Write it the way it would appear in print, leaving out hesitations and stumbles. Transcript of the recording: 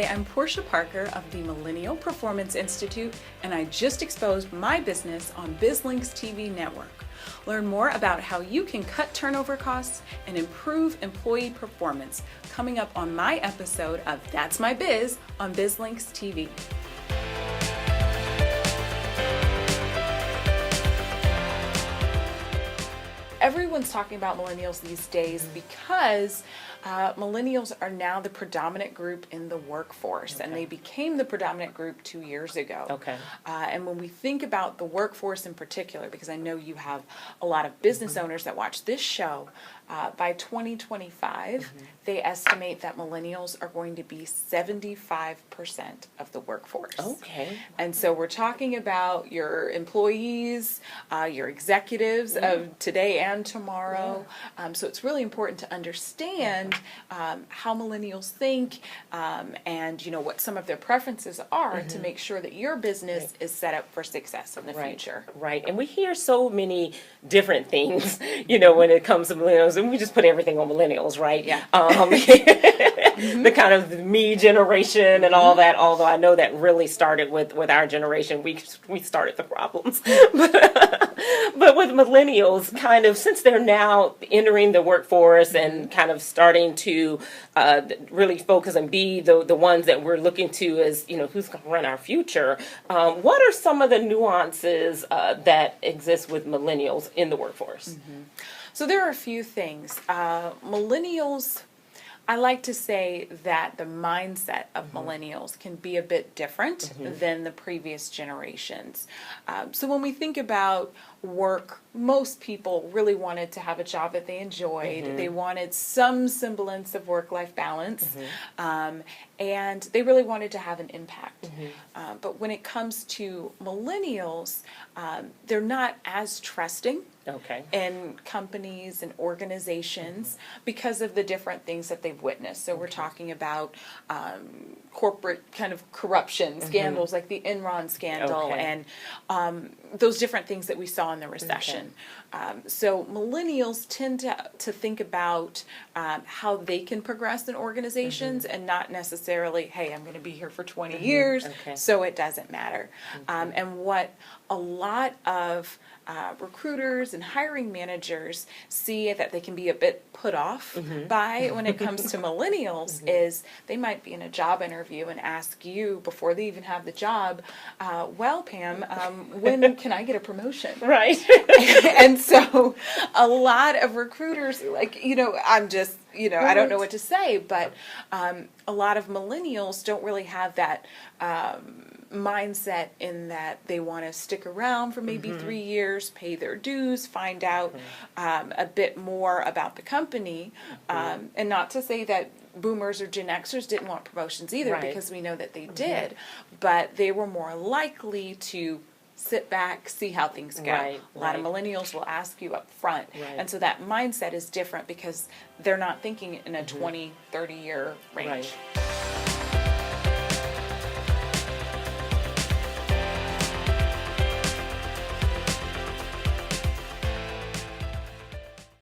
Hi, I'm Porschia Parker of the Millennial Performance Institute, and I just exposed my business on BizLink's TV network. Learn more about how you can cut turnover costs and improve employee performance coming up on my episode of That's My Biz on BizLink's TV. Everyone's talking about millennials these days because millennials are now the predominant group in the workforce, and they became the predominant group 2 years ago. And when we think about the workforce in particular, because I know you have a lot of business owners that watch this show, by 2025, they estimate that millennials are going to be 75% of the workforce. And so we're talking about your employees, your executives of today and tomorrow. So it's really important to understand how millennials think and what some of their preferences are to make sure that your business is set up for success in the future. Right. And we hear so many different things, when it comes to millennials, and we just put everything on millennials, right? Yeah. The kind of me generation and all that, although I know that really started with our generation. We started the problems. But with millennials, kind of, since they're now entering the workforce and kind of starting to really focus and be the ones that we're looking to as, who's going to run our future, what are some of the nuances that exist with millennials in the workforce? So there are a few things. Millennials, I like to say that the mindset of millennials can be a bit different than the previous generations. So when we think about work, most people really wanted to have a job that they enjoyed. They wanted some semblance of work-life balance, and they really wanted to have an impact. But when it comes to millennials, they're not as trusting in companies and organizations because of the different things that they've witnessed. So we're talking about corporate kind of corruption scandals like the Enron scandal and those different things that we saw in the recession. So millennials tend to think about how they can progress in organizations and not necessarily, hey, I'm going to be here for 20 years, so it doesn't matter. And what a lot of recruiters and hiring managers see that they can be a bit put off by when it comes to millennials is they might be in a job interview and ask you before they even have the job, well, Pam, when can I get a promotion? Right. And so a lot of recruiters like, I'm just, I don't know what to say, but a lot of millennials don't really have that mindset in that they want to stick around for maybe 3 years, pay their dues, find out a bit more about the company, and not to say that boomers or Gen Xers didn't want promotions either, because we know that they did, but they were more likely to sit back, see how things go. A lot of millennials will ask you up front. And so that mindset is different because they're not thinking in a 20, 30-year range.